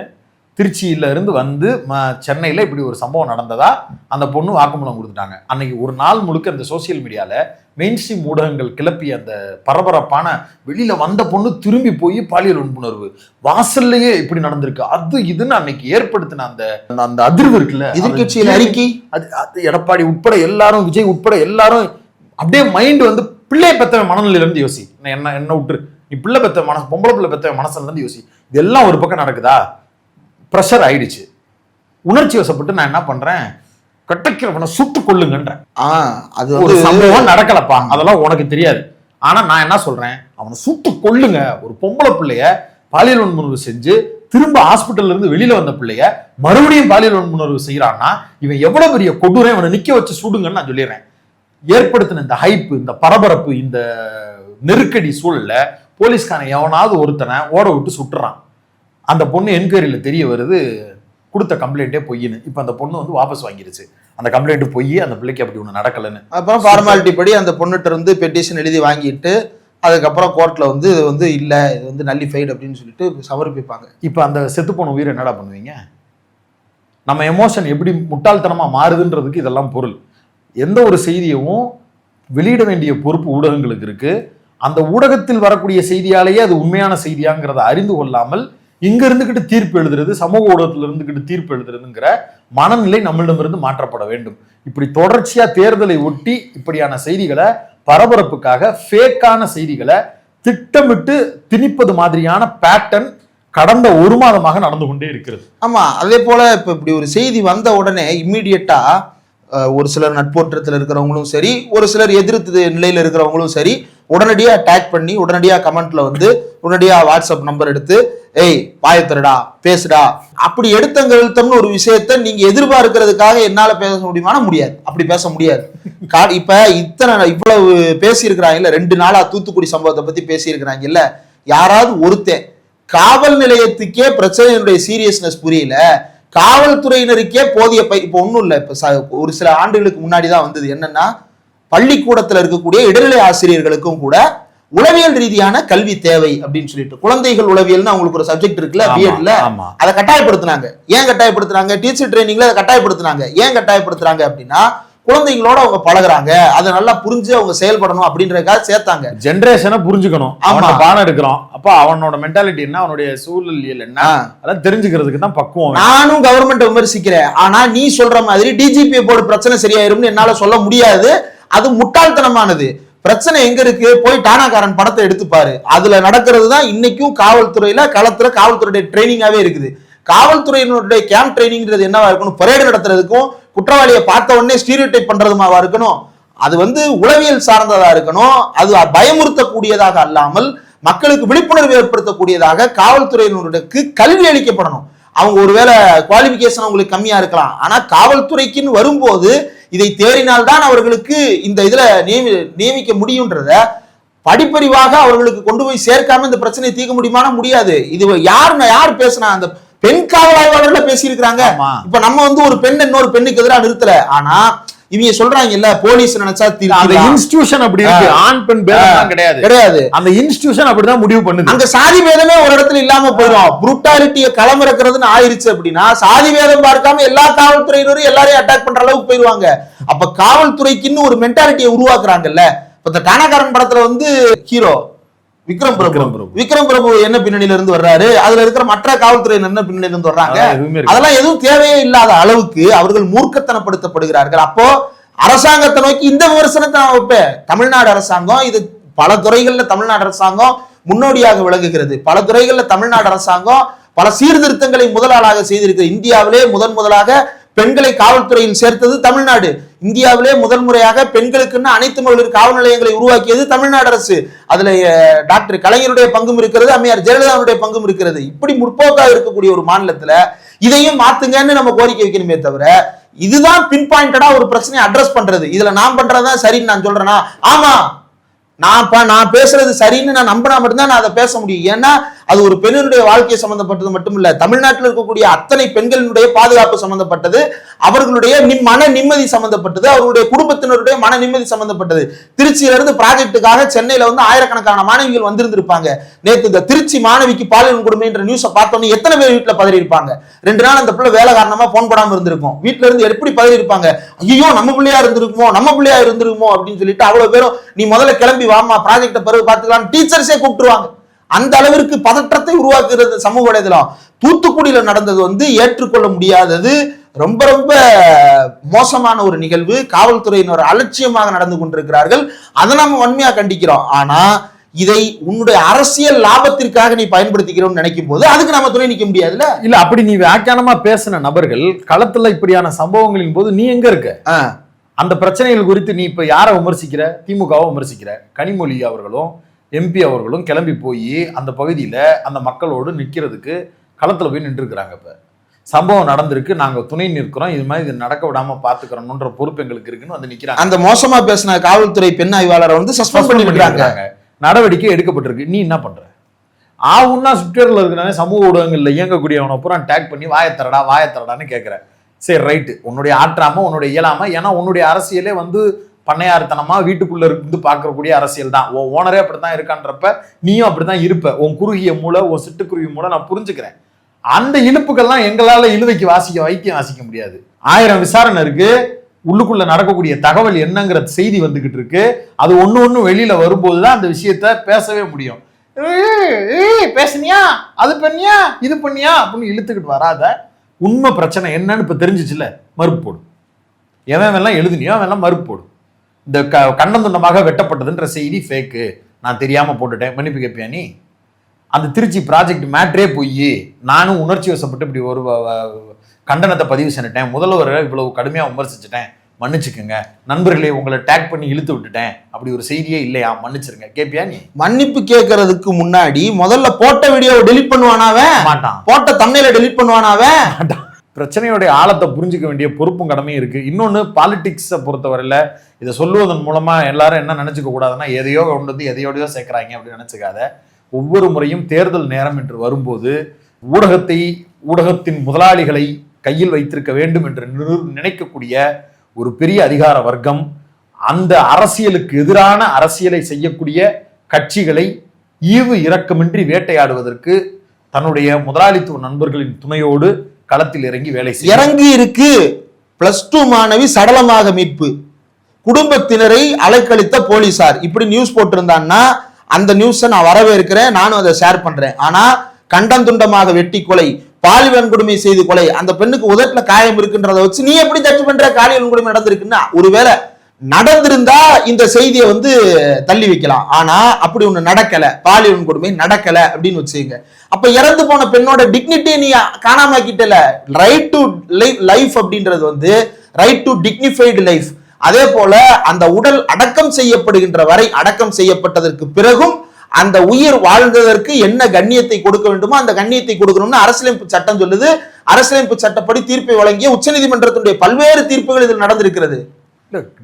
திருச்சியில இருந்து வந்து சென்னையில இப்படி ஒரு சம்பவம் நடந்ததா அந்த பொண்ணு வாக்குமூலம் கொடுத்துட்டாங்க. அன்னைக்கு ஒரு நாள் முழுக்க அந்த சோசியல் மீடியால மெயின் ஸ்ட்ரீம் ஊடகங்கள் கிளப்பிய அந்த பரபரப்பான, வெளியில வந்த பொண்ணு திரும்பி போய் பாலியல் வன்புணர்வு, வாசல்லையே இப்படி நடந்திருக்கு, அது இதுன்னு அன்னைக்கு ஏற்படுத்தின அந்த அந்த அதிர்வு இருக்குல்ல, எதிர்க்கட்சியில் அறிக்கை, அது எடப்பாடி உட்பட எல்லாரும், விஜய் உட்பட எல்லாரும் அப்படியே மைண்ட் வந்து பிள்ளை பெத்தவன் மனநிலையில இருந்து யோசி, என்ன விட்டுரு, நீ பிள்ளை பெத்த மனசு, பொம்பளை பிள்ளை பெத்தவன் மனசுல இருந்து யோசி. இதெல்லாம் ஒரு பக்கம் நடக்குதா, ப்ரெஷர் ஆயிடுச்சு, உணர்ச்சி வசப்பட்டு நான் என்ன பண்றேன், கட்டக்கிறவனை சுட்டு கொள்ளுங்கன்ற. அது ஒரு சம்பவம் நடக்கலப்பா, அதெல்லாம் உனக்கு தெரியாது. ஆனா நான் என்ன சொல்றேன், அவனை சுட்டு கொள்ளுங்க. ஒரு பொம்பளை பிள்ளைய பாலியல் வன்புணர்வு செஞ்சு திரும்ப ஹாஸ்பிட்டல்ல இருந்து வெளியில வந்த பிள்ளைய மறுபடியும் பாலியல் வன்புணர்வு செய்யறான்னா இவன் எவ்வளவு பெரிய கொடூரம், இவனை நிக்க வச்சு சுடுங்கன்னு நான் சொல்லிடுறேன். ஏற்படுத்தின இந்த ஹைப்பு, இந்த பரபரப்பு, இந்த நெருக்கடி சூழல்ல போலீஸ்காரன் எவனாவது ஒருத்தனை ஓட விட்டு சுட்டுறான். அந்த பொண்ணு என்கொயரியில தெரிய வருது கொடுத்த கம்ப்ளைண்டே பொய்ன்னு. இப்ப அந்த பொண்ணு வந்து வாபஸ் வாங்கிருச்சு, அந்த கம்ப்ளைண்ட் பொய், அந்த பிள்ளைக்கு அப்படி ஒண்ணு நடக்கலன்னு. அப்புறம் ஃபார்மாலிட்டி படி அந்த பொண்ணுகிட்ட இருந்து பெட்டிஷன் எழுதி வாங்கிட்டு அதுக்கப்புறம் கோர்ட்ல வந்து இது வந்து இல்ல, இது வந்து நல்லிஃபைடு அப்படின்னு சொல்லிட்டு சமர்ப்பிப்பாங்க. இப்ப அந்த செத்து போன உயிரை என்னடா பண்ணுவீங்க? நம்ம எமோஷன் எப்படி முட்டாள்தனமா மாறுதுன்றதுக்கு இதெல்லாம் பொருள். எந்த ஒரு செய்தியவும் வெளியிட வேண்டிய பொறுப்பு ஊடகங்களுக்கு இருக்கு. அந்த ஊடகத்தில் வரக்கூடிய செய்தியாலேயே அது உண்மையான செய்தியாங்கிறத அறிந்து கொள்ளாமல் இங்க இருந்துகிட்டு தீர்ப்பு எழுதுறது, சமூக ஊடகத்துல இருந்துகிட்டு தீர்ப்பு எழுதுறதுங்கிற மனநிலை நம்மளிடமிருந்து மாற்றப்பட வேண்டும். இப்படி தொடர்ச்சியா தேர்தலை ஒட்டி இப்படியான செய்திகளை, பரபரப்புக்காக ஃபேக்கான செய்திகளை திட்டமிட்டு திணிப்பது மாதிரியான பேட்டர்ன் கடந்த ஒரு மாதமாக நடந்து கொண்டே இருக்கிறது. ஆமா, அதே போல இப்ப இப்படி ஒரு செய்தி வந்த உடனே இம்மீடியட்டா ஒரு சிலர் நட்போற்றத்தில் இருக்கிறவங்களும் சரி, ஒரு சிலர் எதிர்த்து நிலையில இருக்கிறவங்களும் சரி, உடனடியா டேக் பண்ணி, உடனடியா கமெண்ட்ல வந்து, உடனடியா வாட்ஸ்அப் நம்பர் எடுத்து, ஏய் பாயத்தரடா பேசுடா, அப்படி எடுத்தங்கழுத்தம்னு ஒரு விஷயத்த நீங்க எதிர்பார்க்கிறதுக்காக என்னால பேச முடியுமானா முடியாது, அப்படி பேச முடியாது. இப்ப இவ்வளவு பேசியிருக்கிறாங்கல்ல, 2 நாளா தூத்துக்குடி சம்பவத்தை பத்தி பேசியிருக்கிறாங்கல்ல, யாராவது ஒருத்தன் காவல் நிலையத்துக்கே பிரச்சனையினுடைய சீரியஸ்னஸ் புரியல, காவல்துறையினருக்கே போதிய இப்ப ஒண்ணும் இல்ல, இப்ப ஒரு சில ஆண்டுகளுக்கு முன்னாடிதான் வந்தது என்னன்னா, பள்ளிக்கூடத்துல இருக்கக்கூடிய இடைநிலை ஆசிரியர்களுக்கும் கூட உளவியல் ரீதியான கல்வி தேவை அப்படின்னு சொல்லிட்டு, குழந்தைகள் உளவியல்னு அவங்களுக்கு ஒரு சப்ஜெக்ட் இருக்குல்ல பிஎட்ல, அதை கட்டாயப்படுத்தினாங்க. ஏன் கட்டாயப்படுத்தினாங்க? டீச்சர் ட்ரைனிங்ல அதை கட்டாயப்படுத்தினாங்க. ஏன் கட்டாயப்படுத்துறாங்க அப்படின்னா, குழந்தைங்களோட அவங்க பழகுறாங்க, அதை நல்லா புரிஞ்சு அவங்க செயல்படணும் அப்படின்றதுக்காக சேர்த்தாங்க. ஜெனரேஷனை புரிஞ்சுக்கணும். அவன பாடம் எடுக்கிறோம், அப்ப அவனோட மென்டாலிட்டி என்ன, அவனுடைய சூழலியல் என்ன, அதெல்லாம் தெரிஞ்சுக்கிறதுக்கு தான் பக்குவம். நானும் கவர்மெண்ட் விமர்சிக்கிறேன், ஆனா நீ சொல்ற மாதிரி டிஜிபி போர்டு பிரச்சனை சரியாயிரும்னு என்னால சொல்ல முடியாது. அது முட்டாள்தனமானது. பிரச்சனை எங்க இருக்கு? போய் டானாக்காரன் படத்தை எடுத்துப்பாரு. அதுல நடக்கிறது தான் இன்னைக்கும் காவல்துறையில களத்துல காவல்துறையுடைய ட்ரைனிங்காவே இருக்குது. காவல்துறையினுடைய கேம்ப் ட்ரைனிங்கிறது என்னவா இருக்கணும்? பரேடு நடத்துறதுக்கும் குற்றவாளியை பார்த்த உடனே ஸ்டீரியோடைப் பண்றதுமாவா இருக்கணும்? அது வந்து உளவியல் சார்ந்ததா இருக்கணும். அது பயமுறுத்தக்கூடியதாக அல்லாமல் மக்களுக்கு விழிப்புணர்வு ஏற்படுத்தக்கூடியதாக காவல்துறையினருக்கு கல்வி அளிக்கப்படணும். அவங்க ஒருவேளை குவாலிபிகேஷன் அவங்களுக்கு கம்மியா இருக்கலாம், ஆனா காவல்துறைக்குன்னு வரும்போது இதை தேறினால்தான் அவர்களுக்கு இந்த இதுல நியமிக்க முடியும்ன்றத படிப்பறிவாக அவர்களுக்கு கொண்டு போய் சேர்க்காம இந்த பிரச்சனையை தீர்க்க முடியுமானா முடியாது. இது யார் பேசினா? அந்த பெண் காவல் ஆய்வாளர்ல பேசியிருக்கிறாங்க. இப்ப நம்ம வந்து ஒரு பெண் இன்னொரு பெண்ணுக்கு எதிராக நிறுத்தல, ஆனா இவங்க சொல்றாங்கல்ல போலீஸ் நினைச்சா அந்த இன்ஸ்டிடியூஷன் அப்படி இருக்கு. ஆண் பெண் பேதம் கிடையாது. அந்த இன்ஸ்டிடியூஷன் அப்படிதான் முடிவு பண்ணுது. அங்க சாதி பேதமே ஒரு இடத்துல இல்லாம போயிடும். புரூட்டாலிட்டியை களமிறக்குறதுன்னு ஆயிருச்சு அப்படின்னா சாதி பேதம் பார்க்காம எல்லா காவல்துறையினரும் எல்லாரையும் அட்டாக் பண்ற அளவுக்கு போயிருவாங்க. அப்ப காவல்துறைக்குன்னு ஒரு மென்டாலிட்டியை உருவாக்குறாங்கல்ல. இந்த டானாக்காரன் படத்துல வந்து ஹீரோ விக்ரம் பிரபு என்ன பின்னணியில இருந்து வர்றாரு, அதுல இருக்கிற மற்ற காவல்துறையினர் என்ன பின்னணியில இருந்து வர்றாங்க, அதெல்லாம் எதுவும் தேவையே இல்லாத அளவுக்கு அவர்கள் மூர்க்கத்தனப்படுத்தப்படுகிறார்கள். அப்போ அரசாங்கத்தை நோக்கி இந்த விமர்சனத்தை நான் வைப்பேன். தமிழ்நாடு அரசாங்கம் இது பல துறைகள்ல தமிழ்நாடு அரசாங்கம் முன்னோடியாக விளங்குகிறது. பல துறைகள்ல தமிழ்நாடு அரசாங்கம் பல சீர்திருத்தங்களை முதலாளாக செய்திருக்கிறது. இந்தியாவிலே முதலாக பெண்களை காவல்துறையில் சேர்த்தது தமிழ்நாடு. இந்தியாவிலே முதல் முறையாக பெண்களுக்குன்னு அனைத்து மகளிர் காவல் நிலையங்களை உருவாக்கியது தமிழ்நாடு அரசு. அதுல டாக்டர் கலைஞருடைய பங்கும் இருக்கிறது, அம்மையார் ஜெயலலிதாவுடைய பங்கும் இருக்கிறது. இப்படி முற்போக்காக இருக்கக்கூடிய ஒரு மாநிலத்துல இதையும் மாத்துங்கன்னு நம்ம கோரிக்கை வைக்கணுமே தவிர, இதுதான் பின் பாயிண்டடா ஒரு பிரச்சனையை அட்ரஸ் பண்றது, இதுல நான் பண்றதுதான் சரின்னு நான் சொல்றேன்னா, ஆமா நான் பேசுறது சரின்னு நான் நம்பினா மட்டும்தான் நான் அதை பேச முடியும். ஏன்னா அது ஒரு பெண்ணினுடைய வாழ்க்கையை சம்பந்தப்பட்டது மட்டும் இல்ல, தமிழ்நாட்டில் இருக்கக்கூடிய அத்தனை பெண்களினுடைய பாதுகாப்பு சம்பந்தப்பட்டது, அவர்களுடைய மன நிம்மதி சம்பந்தப்பட்டது, அவர்களுடைய குடும்பத்தினருடைய மன நிம்மதி சம்பந்தப்பட்டது. திருச்சியில இருந்து ப்ராஜெக்டுக்காக சென்னையில வந்து ஆயிரக்கணக்கான மாணவிகள் வந்திருந்திருப்பாங்க. நேற்று இந்த திருச்சி மாணவிக்கு பாலியல் கொடுமைன்ற நியூஸை பார்த்தோன்னே எத்தனை பேர் வீட்டுல பதறி இருப்பாங்க? 2 நாள் அந்த பிள்ளை வேலை காரணமா போன் போடாம இருந்திருக்கும். வீட்டுல இருந்து எப்படி பதறி இருப்பாங்க? ஐயோ நம்ம பிள்ளையா இருந்திருக்குமோ அப்படின்னு சொல்லிட்டு அவ்வளவு பேரும் நீ முதல்ல கிளம்பி வாமா ப்ராஜெக்ட பிறகு பார்த்துக்கலாம் டீச்சர்ஸே கூப்பிட்டுருவாங்க. அந்த அளவிற்கு பதற்றத்தை உருவாக்குறது சமூக வலைதளம். தூத்துக்குடியில நடந்தது வந்து ஏற்றுக்கொள்ள முடியாதது, ரொம்ப ரொம்ப மோசமான ஒரு நிகழ்வு. காவல்துறையினர் அலட்சியமாக நடந்து கொண்டிருக்கிறார்கள். அதை நம்ம வன்மையா கண்டிக்கிறோம். ஆனா இதை உன்னுடைய அரசியல் லாபத்திற்காக நீ பயன்படுத்திக்கிறோம்னு நினைக்கும் போது அதுக்கு நம்ம துணை நிற்க முடியாதுல்ல. இல்ல அப்படி நீ வியாக்கியானமா பேசின நபர்கள் களத்துல இப்படியான சம்பவங்களின் போது நீ எங்க இருக்க? அந்த பிரச்சனைகள் குறித்து நீ இப்ப யாரை விமர்சிக்கிற? திமுகவை விமர்சிக்கிற. கனிமொழி அவர்களும் எம்பி அவர்களும் கிளம்பி போய் அந்த பகுதியில அந்த மக்களோடு நிற்கிறதுக்கு களத்துல போய் நின்று இருக்கிறாங்க. இப்ப சம்பவம் நடந்திருக்கு, நாங்க துணை நிற்கிறோம், இது மாதிரி இது நடக்க விடாம பாத்துக்கிறோம்ன்ற பொறுப்பு எங்களுக்கு இருக்குன்னு வந்து நிக்கிறாங்க. அந்த மோசமா பேசின காவல்துறை பெண் ஆய்வாளரை வந்து சஸ்பெண்ட் பண்ணிருக்காங்க, நடவடிக்கை எடுக்கப்பட்டிருக்கு. நீ என்ன பண்ற? ஆவுன்னா ட்விட்டர்ல இருக்கிற சமூக ஊடகங்கள்ல இயங்கக்கூடியவனை பூரா டேக் பண்ணி வாயத்தரடான்னு கேட்கிற. சரி ரைட்டு, உன்னுடைய ஆற்றாம உன்னுடைய இயலாம, ஏன்னா உன்னுடைய அரசியலே வந்து பண்ணையார்த்தனமா வீட்டுக்குள்ள இருந்து பார்க்கக்கூடிய அரசியல் தான். உன் ஓனரே அப்படித்தான் இருக்கான்றப்ப நீயும் அப்படித்தான் இருப்ப. உன் குறுகிய மூளை, உன் சிட்டுக்குருவி மூளை நான் புரிஞ்சுக்கிறேன். அந்த இழுப்புகள்லாம் எங்களால இழுவைக்கு வைத்தியம் வாசிக்க முடியாது. 1000 விசாரணை இருக்கு, உள்ளுக்குள்ள நடக்கக்கூடிய தகவல் என்னங்கிற செய்தி வந்துகிட்டு இருக்கு. அது ஒண்ணு வெளியில வரும்போதுதான் அந்த விஷயத்த பேசவே முடியும். பேசுனியா, அது பண்ணியா, இது பண்ணியா அப்படின்னு இழுத்துக்கிட்டு வராத. உண்மை பிரச்சனை என்னன்னு இப்ப தெரிஞ்சிச்சுல, மறுப்பு போடு. எவன் எழுதுனியோ அவன் மறுப்பு போடு. இந்த கண்டந்துண்டமாக வெட்டப்பட்டதுன்ற செய்தி ஃபேக்கு, நான் தெரியாம போட்டுட்டேன், மன்னிப்பு கேட்பியா நீ? அந்த திருச்சி ப்ராஜெக்ட் மேட்ரே போய் நானும் உணர்ச்சி வசப்பட்டு இப்படி ஒரு கண்டனத்தை பதிவு செஞ்சுட்டேன், முதல்வரை இவ்வளவு கடுமையா விமர்சிச்சுட்டேன், மன்னிச்சுக்குங்க நண்பர்களே, உங்களை டேக் பண்ணி இழுத்து விட்டுட்டேன், அப்படி ஒரு செய்தியே இல்லையா, மன்னிச்சிருங்க, கேப்பியா நீ? மன்னிப்பு கேட்கறதுக்கு முன்னாடி முதல்ல போட்ட வீடியோவை டெலிட் பண்ணுவானாவே மாட்டான், போட்ட தம்ப்நெயிலை டெலிட் பண்ணுவானாவே மாட்டான். பிரச்சனையோடைய ஆழத்தை புரிஞ்சுக்க வேண்டிய பொறுப்பும் கடமையும் இருக்கு. இன்னொன்னு, பாலிடிக்ஸை பொறுத்தவரையில இதை சொல்லுவதன் மூலமா எல்லாரும் என்ன நினைச்சுக்க கூடாதுன்னா, எதையோ கொண்டு வந்து எதையோடையோ சேர்க்கிறாங்க அப்படின்னு நினைச்சுக்காத. ஒவ்வொரு முறையும் தேர்தல் நேரம் என்று வரும்போது ஊடகத்தின் முதலாளிகளை கையில் வைத்திருக்க வேண்டும் என்று நினைக்கக்கூடிய ஒரு பெரிய அதிகார வர்க்கம் அந்த அரசியலுக்கு எதிரான அரசியலை செய்யக்கூடிய கட்சிகளை ஈவு இரக்கமின்றி வேட்டையாடுவதற்கு தன்னுடைய முதலாளித்துவ நண்பர்களின் துணையோடு களத்தில் இறங்கி வேலை இறங்கி இருக்கு. +2 மாணவி சடலமாக மீட்பு, குடும்பத்தினரை அலைக்கழித்த போலீசார், இப்படி நியூஸ் போட்டிருந்தான்னா அந்த நியூஸை நான் வரவேற்கிறேன், நானும் அதை ஷேர் பண்றேன். ஆனா கண்டந்துண்டமாக வெட்டி கொலை, பாலியல் வன்கொடுமை செய்து கொலை, அந்த பெண்ணுக்கு உதட்டுல காயம் இருக்குன்றதை வச்சு நீ எப்படி ஜட்ஜ் பண்ற பாலியல் வன்கொடுமை நடந்திருக்குன்னா? ஒருவேளை நடந்திருந்தா இந்த செய்தியை தள்ளி வைக்கலாம். ஆனா அப்படி ஒண்ணு நடக்கல, பாலியல் வன்கொடுமை நடக்கல அப்படின்னு வச்சுங்க. அப்ப இறந்து போன பெண்ணோட டிக்னிட்டியை நீ காணாமக்கிட்டல. ரைட் டு லைஃப் அப்படின்றது ரைட் டு டிக்னிஃபைடு லைஃப். அதே போல அந்த உடல் அடக்கம் செய்யப்படுகின்ற வரை, அடக்கம் செய்யப்பட்டதற்கு பிறகும் அந்த உயிர் வாழ்ந்ததற்கு என்ன கண்ணியத்தை கொடுக்க வேண்டுமோ அந்த கண்ணியத்தை கொடுக்கணும்னு அரசியலமைப்பு சட்டம் சொல்லுது. அரசியலமைப்பு சட்டப்படி தீர்ப்பை வழங்கிய உச்சநீதிமன்றத்தினுடைய பல்வேறு தீர்ப்புகள் இதில் நடந்திருக்கிறது.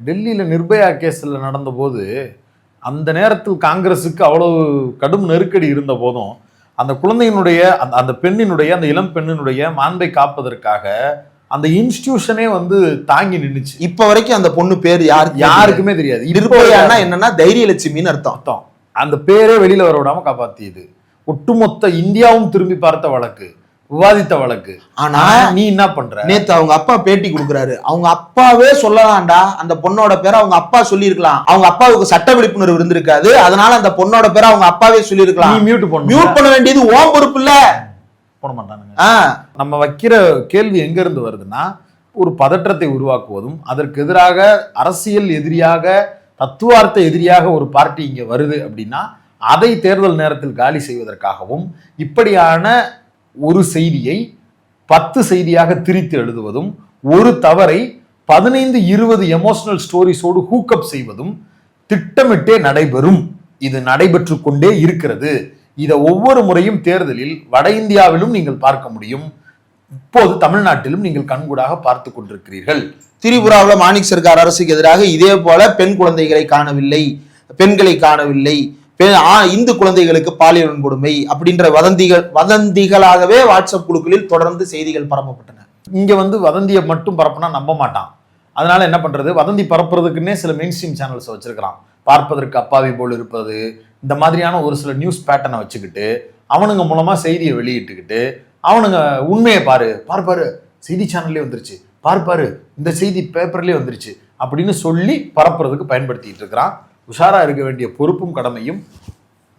டெல்லியில நிர்பயா கேஸ்ல நடந்த போது அந்த நேரத்தில் காங்கிரஸுக்கு அவ்வளவு கடும் நெருக்கடி இருந்த போதும் அந்த குழந்தையினுடைய அந்த பெண்ணினுடைய, அந்த இளம் பெண்ணினுடைய மாண்பை காப்பதற்காக அந்த இன்ஸ்டிடியூஷனே தாங்கி நின்னுச்சு. இப்ப வரைக்கும் அந்த பொண்ணு பேர் யாருக்குமே தெரியாது. நிர்பயானா என்னன்னா தைரியலட்சுமின்னு அர்த்தம். அந்த பேரே வெளியில வர விடாம காப்பாத்தியது. ஒட்டுமொத்த இந்தியாவும் திரும்பி பார்த்த வழக்கு, விவாதித்த வழக்கு. ஆனா நீ என்ன பண்ற? நேத்து அவங்க அப்பா பேட்டி கொடுக்குறாரு. அவங்க அப்பாவே சொல்லலாம்டா, அந்த பொண்ணோட பேரை அவங்க அப்பா சொல்லி இருக்கலாம். அவங்க அப்பாவுக்கு சட்ட விழிப்புணர்வு இருந்திருக்காது, அதனால அந்த பொண்ணோட பேரை அவங்க அப்பாவே சொல்லி இருக்கலாம். மியூட் பண்ண வேண்டியது ஓம் பொறுப்பு இல்ல. போட மாட்டானுங்க. நம்ம வைக்கிற கேள்வி எங்க இருந்து வருதுன்னா, ஒரு பதற்றத்தை உருவாக்குவதும் அதற்கு எதிராக அரசியல் எதிரியாக, தத்துவார்த்த எதிரியாக ஒரு பார்ட்டி இங்க வருது அப்படின்னா அதை தேர்தல் நேரத்தில் காலி செய்வதற்காகவும் இப்படியான ஒரு செய்தியை 10 செய்தியாக திரித்து எழுதுவதும், ஒரு தவறை 15-20 எமோஷனல் ஸ்டோரிஸோடு ஹூக்கப் செய்வதும் திட்டமிட்டே நடைபெறும். இது நடைபெற்று கொண்டே இருக்கிறது. இதை ஒவ்வொரு முறையும் தேர்தலில் வட இந்தியாவிலும் நீங்கள் பார்க்க முடியும், இப்போது தமிழ்நாட்டிலும் நீங்கள் கண்கூடாக பார்த்து கொண்டிருக்கிறீர்கள். திரிபுராவில் மாணிக் சர்க்கார் அரசுக்கு எதிராக இதே போல பெண் குழந்தைகளை காணவில்லை, பெண்களை காணவில்லை, இந்து குழந்தைகளுக்கு பாலியல் வன்கொடுமை அப்படின்ற வதந்திகளாகவே வாட்ஸ்அப் குழுக்களில் தொடர்ந்து செய்திகள் பரப்பப்பட்டன. இங்க வதந்தியை மட்டும் பரப்புனா நம்ப மாட்டான். அதனால என்ன பண்றது, வதந்தி பரப்புறதுக்குன்னே சில மெயின் ஸ்ட்ரீம் சேனல்ஸ் வச்சிருக்கிறான். பார்ப்பதற்கு அப்பாவி போல் இருப்பது, இந்த மாதிரியான ஒரு சில நியூஸ் பேட்டர்னை வச்சுக்கிட்டு அவனுங்க மூலமா செய்தியை வெளியிட்டுக்கிட்டு அவனுங்க உண்மையை பாரு செய்தி சேனல்லே வந்துருச்சு, பாரு இந்த செய்தி பேப்பர்லேயே வந்துருச்சு அப்படின்னு சொல்லி பரப்புறதுக்கு பயன்படுத்திட்டு இருக்கிறான். உஷாரா இருக்க வேண்டிய பொறுப்பும் கடமையும்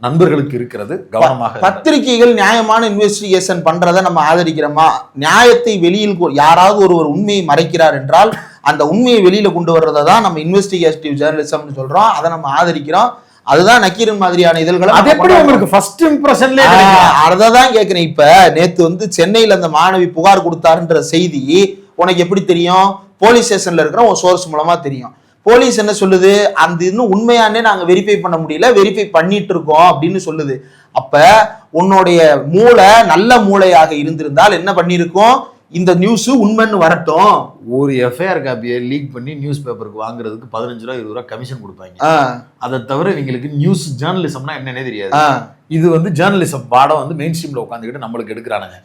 நண்பர்களுக்கு இருக்கிறது. கவனமாக. பத்திரிகைகள் நியாயமான இன்வெஸ்டிகேஷன் பண்றதை நம்ம ஆதரிக்கிறோமா? நியாயத்தை வெளியில் யாராவது ஒருவர் உண்மையை மறைக்கிறார் என்றால் அந்த உண்மையை வெளியில கொண்டு வர்றதை தான் நம்ம இன்வெஸ்டிகேட்டிவ் ஜேர்னலிசம்னு சொல்றோம். அதை நம்ம ஆதரிக்கிறோம். அதுதான் நக்கீரன் மாதிரியான இதழ்களை அததான் கேட்கிறேன். இப்ப நேத்து சென்னையில அந்த மாணவி புகார் கொடுத்தாருன்ற செய்தி உனக்கு எப்படி தெரியும்? போலீஸ் ஸ்டேஷன்ல இருக்கிற ஒரு சோர்ஸ் மூலமா தெரியும். போலீஸ் என்ன சொல்லுது, அந்த இன்னும் உண்மையானே நாங்க வெரிஃபை பண்ண முடியல, வெரிஃபை பண்ணிட்டு இருக்கோம் அப்படின்னு சொல்லுது. அப்ப உன்னுடைய மூளை நல்ல மூளையாக இருந்திருந்தால் என்ன பண்ணிருக்கோம், இந்த நியூஸ் உண்மைன்னு வரட்டும். ஒரு எஃப்ஐஆர் காப்பியை லீக் பண்ணி நியூஸ் பேப்பருக்கு வாங்குறதுக்கு 15 ரூபா 20 ரூபா கமிஷன் கொடுப்பாங்க. அதை தவிர இவங்களுக்கு நியூஸ் ஜேர்னலிசம்னா என்னன்னே தெரியாது. இது ஜேர்னலிசம் பாடம் மெயின் ஸ்ட்ரீம்ல உட்காந்துக்கிட்டு நம்மளுக்கு எடுக்கிறானுங்க.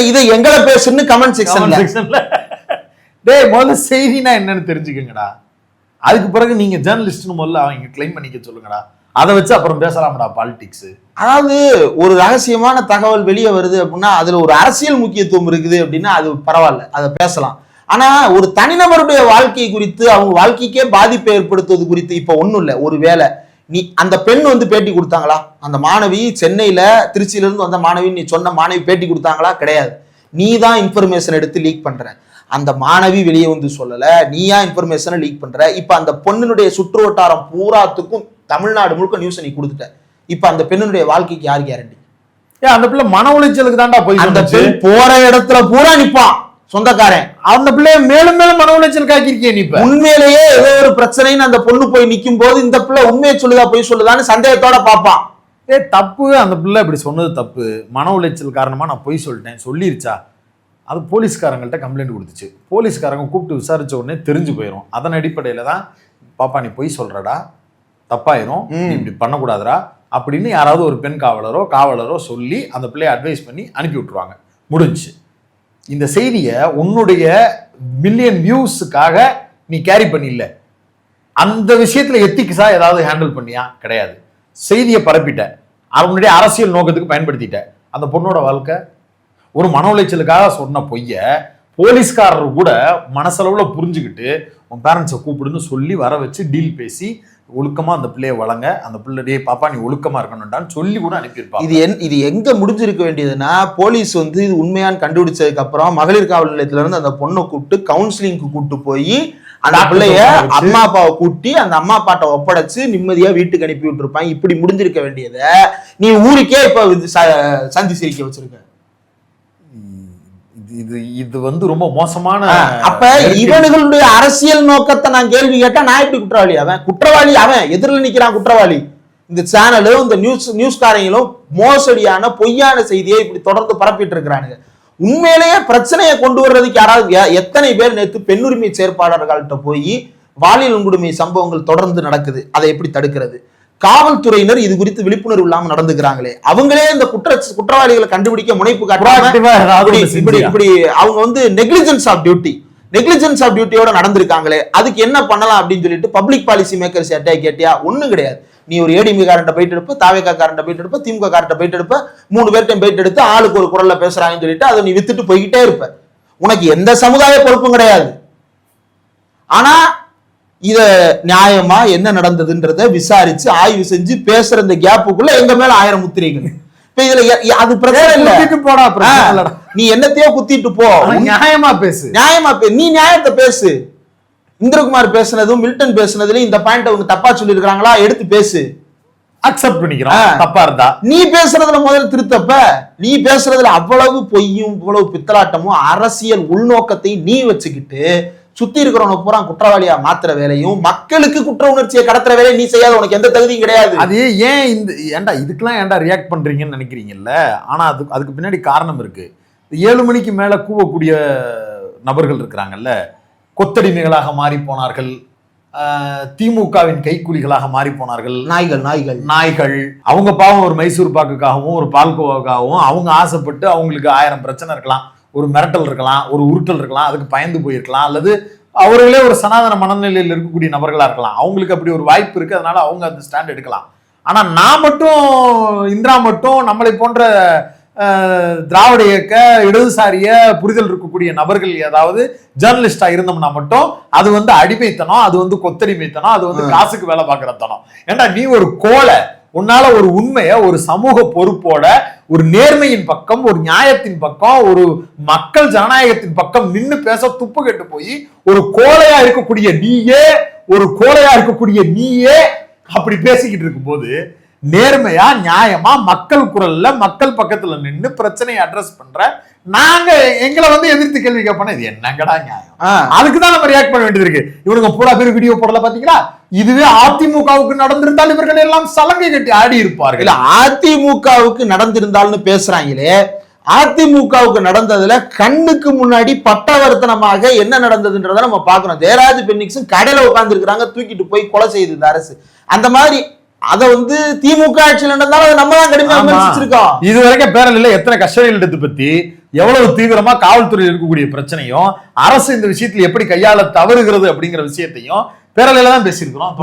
இதை எங்களை பேசுன்னு கமெண்ட் செக்ஷன்ல டேய் முதல்ல செய்தினா என்னன்னு தெரிஞ்சுக்கங்கடா. அதுக்கு பிறகு நீங்க ஜேர்னலிஸ்ட்னு முதல்ல அவங்க கிளைம் பண்ணிக்க சொல்லுங்கடா. அதை வச்சு அப்புறம் பேசலாம்டா பாலிடிக்ஸ். அதாவது ஒரு ரகசியமான தகவல் வெளியே வருது அப்படின்னா அதுல ஒரு அரசியல் முக்கியத்துவம் இருக்குது அப்படின்னா அது பரவாயில்ல, அதை பேசலாம். ஆனா ஒரு தனிநபருடைய வாழ்க்கை குறித்து, அவங்க வாழ்க்கைக்கே பாதிப்பை ஏற்படுத்துவது குறித்து இப்ப ஒண்ணும் இல்லை. ஒருவேளை நீ அந்த பெண் வந்து பேட்டி கொடுத்தாங்களா? அந்த மாணவி சென்னையில திருச்சியில இருந்து வந்த மாணவி, நீ சொன்ன மாணவி பேட்டி கொடுத்தாங்களா? கிடையாது. நீ தான் இன்ஃபர்மேஷன் எடுத்து லீக் பண்ற. அந்த மாணவி வெளியே வந்து சொல்லல, நீயா இன்ஃபர்மேஷனை லீக் பண்ற. இப்ப அந்த பொண்ணுடைய சுற்று வட்டாரம் பூராத்துக்கும் தமிழ்நாடு முழுக்க நியூஸ் நீ கொடுத்துட்ட. இப்ப அந்த பெண்ணுடைய வாழ்க்கைக்கு யார் கேரண்டி? அந்த பிள்ளை மன உளைச்சலுக்கு தான்டா போய் அந்த பெண் போற இடத்துல பூரா நிப்பான் சொந்தக்காரன். அந்த பிள்ளைய மேலும் மேலும் மன உளைச்சல் காக்கிருக்கே. நீ உண்மையிலேயே ஏதோ ஒரு பிரச்சனைன்னு அந்த பொண்ணு போய் நிக்கும் போது இந்த பிள்ளை உண்மையை சொல்லுதா போய் சொல்லுதான்னு சந்தேகத்தோட பாப்பான். தப்பு, அந்த பிள்ளை இப்படி சொன்னது தப்பு, மன உளைச்சல் காரணமா நான் பொய் சொல்லிட்டேன் சொல்லிருச்சா, அது போலீஸ்காரங்கள்ட்ட கம்ப்ளைண்ட் கொடுத்துச்சு. போலீஸ்காரங்க கூப்பிட்டு விசாரிச்ச உடனே தெரிஞ்சு போயிடும். அதன் அடிப்படையில தான் பாப்பா நீ பொய் சொல்றடா, தப்பாயிரும், நீ இப்படி பண்ணக்கூடாதுரா அப்படின்னு யாராவது ஒரு பெண் காவலரோ சொல்லி அந்த பிள்ளைய அட்வைஸ் பண்ணி அனுப்பி விட்டுருவாங்க. முடிஞ்சு. இந்த செய்தியை உன்னுடைய மில்லியன் வியூஸுக்காக நீ கேரி பண்ணில. அந்த விஷயத்துல எத்திக்ஸா ஏதாவது ஹேண்டில் பண்ணியா? கிடையாது. செய்தியை பரப்பிட்ட, அவனுடைய அரசியல் நோக்கத்துக்கு பயன்படுத்திட்ட. அந்த பொண்ணோட வாழ்க்கை ஒரு மன உளைச்சலுக்காக சொன்ன பொய்ய போலீஸ்காரர் கூட மனசளவுல புரிஞ்சுக்கிட்டு உன் பேரண்ட்ஸை கூப்பிடுன்னு சொல்லி வர வச்சு டீல் பேசி ஒழுக்கமா அந்த பிள்ளைய வழங்க, அந்த பிள்ளையே பாப்பா நீ ஒழுக்கமா இருக்கணும்டான்னு சொல்லி கூட அனுப்பியிருப்பாங்க. இது எங்க முடிஞ்சிருக்க வேண்டியதுன்னா, போலீஸ் வந்து இது உண்மையான்னு கண்டுபிடிச்சதுக்கு அப்புறம் மகளிர் காவல் நிலையத்துல இருந்து அந்த பொண்ணை கூப்பிட்டு கவுன்சிலிங்க்கு கூப்பிட்டு போய் அந்த பிள்ளைய அம்மா அப்பாவை கூட்டி அந்த அம்மா அப்பாட்ட ஒப்படைச்சு நிம்மதியா வீட்டுக்கு அனுப்பி விட்டுருப்பாங்க. இப்படி முடிஞ்சிருக்க வேண்டியத நீ ஊருக்கே இப்ப சந்தி சிரிக்க வச்சிருக்க. இது வந்து ரொம்ப மோசமான. அப்ப இவனுடைய அரசியல் நோக்கத்தை நான் கேள்வி கேட்டா நான் எப்படி குற்றவாளி? அவன் எதிரில் நிக்கிறான் குற்றவாளி. இந்த சேனலும் இந்த நியூஸ்காரங்களும் மோசடியான பொய்யான செய்தியை இப்படி தொடர்ந்து பரப்பிட்டு இருக்கிறானுங்க. உண்மையிலேயே பிரச்சனையை கொண்டு வர்றதுக்கு யாராவது எத்தனை பேர் நேற்று பெண்ணுரிமை செயற்பாளர்கள்ட்ட போய் பாலியல் வன்கொடுமை சம்பவங்கள் தொடர்ந்து நடக்குது, அதை எப்படி தடுக்கிறது? காவல்துறையினர் இது குறித்து விழிப்புணர்வு இல்லாம நடந்துக்கிறாங்களே, அவங்களே இந்த குற்றவாளிகளை கண்டுபிடிக்க முனைப்பு இப்படி அவங்க வந்து நெக்லிஜென்ஸ் ஆஃப் டியூட்டியோட நடந்திருக்காங்களே, அதுக்கு என்ன பண்ணலாம் அப்படின்னு சொல்லிட்டு பப்ளிக் பாலிசி மேக்கர்ஸ் யார்ட்டே கேட்டியா? ஒண்ணும் கிடையாது. நீ ஒரு ஏடிஎம்கே காரண்ட போயிட்டு எடுப்ப, தாவேகா காரண்ட போயிட்டு எடுப்ப, திமுக காரண்ட போயிட்டு எடுப்ப, 3 பேர்ட்டையும் போயிட்டு எடுத்து ஆளுக்கு ஒரு குரல்ல பேசுறாங்கன்னு சொல்லிட்டு அதை நீ வித்துட்டு போய்கிட்டே இருப்ப. உனக்கு எந்த சமுதாய பொறுப்பும் கிடையாது. ஆனா இத நியாயமா என்ன நடந்ததுன்றத விசாரிச்சு ஆய்வு செஞ்சு பேசுற இந்த கேப்புக்குள்ள எங்க மேல 1000 முத்திரைகள். இப்ப இதுல அது பிரச்சனை இல்ல. நீ என்னத்தையோ குத்திட்டு போ, நியாயமா பேசு. நீ நியாயத்தை பேசு. இந்திரகுமார் பேசுனதும் மில்டன் பேசுனதுல இந்த பாயிண்ட் அவங்க தப்பா சொல்லி இருக்காங்களா, எடுத்து பேசு. அக்செப்ட் பண்ணிக்கிறோம் தப்பா இருந்தா. நீ பேசுறதுல முதல்ல திருத்தப்ப. நீ பேசுறதுல அவ்வளவு பொய்யும் இவ்வளவு பித்தலாட்டமும் அரசியல் உள்நோக்கத்தை நீ வச்சுக்கிட்டு சுத்தி இருக்கிறவனை பூரா குற்றவாளியா மாத்துற வேலையும் மக்களுக்கு குற்ற உணர்ச்சியை கடத்துற வேலையும் நீ செய்யாத. உனக்கு எந்த தகுதியும் கிடையாது. அது ஏன் இதுக்கெல்லாம் ரியாக்ட் பண்றீங்கன்னு நினைக்கிறீங்கல்ல? ஆனா அதுக்கு பின்னாடி காரணம் இருக்கு. 7 மணிக்கு மேல கூவக்கூடிய நபர்கள் இருக்கிறாங்கல்ல, கொத்தடிமைகளாக மாறி போனார்கள், திமுகவின் கைக்கூலிகளாக மாறி போனார்கள், நாய்கள். அவங்க பாவம் ஒரு மைசூர் பாக்குக்காகவும் ஒரு பால்கோவாக்காகவும் அவங்க ஆசைப்பட்டு அவங்களுக்கு 1000 பிரச்சனை இருக்கலாம், ஒரு மிரட்டல் இருக்கலாம், ஒரு உருட்டல் இருக்கலாம், அதுக்கு பயந்து போயிருக்கலாம், அல்லது அவர்களே ஒரு சனாதன மனநிலையில் இருக்கக்கூடிய நபர்களா இருக்கலாம். அவங்களுக்கு அப்படி ஒரு வாய்ப்பு இருக்கு, அதனால அவங்க அந்த ஸ்டாண்ட் எடுக்கலாம். ஆனா நான் மட்டும், இந்திரா மட்டும், நம்மளை போன்ற திராவிட இயக்க இடதுசாரிய புரிதல் இருக்கக்கூடிய நபர்கள் ஏதாவது ஜேர்னலிஸ்டா இருந்தோம்னா மட்டும் அது வந்து அடிமைத்தனம், அது வந்து கொத்தடிமைத்தனம், அது வந்து காசுக்கு வேலை பார்க்கறத்தனம். ஏண்டா நீ ஒரு கோலை, உன்னால ஒரு உண்மைய ஒரு சமூக பொறுப்போட ஒரு நேர்மையின் பக்கம், ஒரு நியாயத்தின் பக்கம், ஒரு மக்கள் ஜனநாயகத்தின் பக்கம் நின்னு பேச துப்பு கெட்டு போய் ஒரு கோலையா இருக்கக்கூடிய நீயே அப்படி பேசிக்கிட்டு இருக்கும் போது நேர்மையா நியாயமா மக்கள் குரல்ல மக்கள் பக்கத்துல நின்று பிரச்சனையை அட்ரஸ் பண்ற நாங்க எங்களை வந்து எதிர்த்து கேள்வி கேட்போம். இது என்னங்கடா நியாயம்? அதுக்குதான் நம்ம ரியாக்ட் பண்ண வேண்டியது இருக்கு. இவனுங்க பூரா பேர் வீடியோ போடல பாத்தீங்களா? இதுவே அதிமுகவுக்கு நடந்திருந்தால் இவர்கள் எல்லாம் சலங்கை கட்டி ஆடி இருப்பார்கள். அதிமுகவுக்கு நடந்திருந்தால்னு பேசுறாங்களே, அதிமுகவுக்கு நடந்ததுல கண்ணுக்கு முன்னாடி பட்டவர்த்தனமாக என்ன நடந்ததுன்றத நம்ம பாக்குறோம். ஜெயராஜ் பென்னிக்ஸும் கடையில உட்கார்ந்து இருக்கிறாங்க, தூக்கிட்டு போய் கொலை செய்யுது இந்த அரசு. அந்த மாதிரி அத வந்து திமுக ஆட்சியில் நடந்தாலும் அதை நம்ம தான் கடுமையா விமர்சிச்சிருக்கோம். இது வரைக்கும் பேரலையில எத்தனை கஷ்டங்கள் எடுத்து பத்தி எவ்வளவு தீவிரமா காவல்துறையில் இருக்கக்கூடிய பிரச்சனையும் அரசு இந்த விஷயத்துல எப்படி கையாள தவறுகிறது அப்படிங்கிற விஷயத்தையும் பேரலையில தான் பேசியிருக்கிறோம்.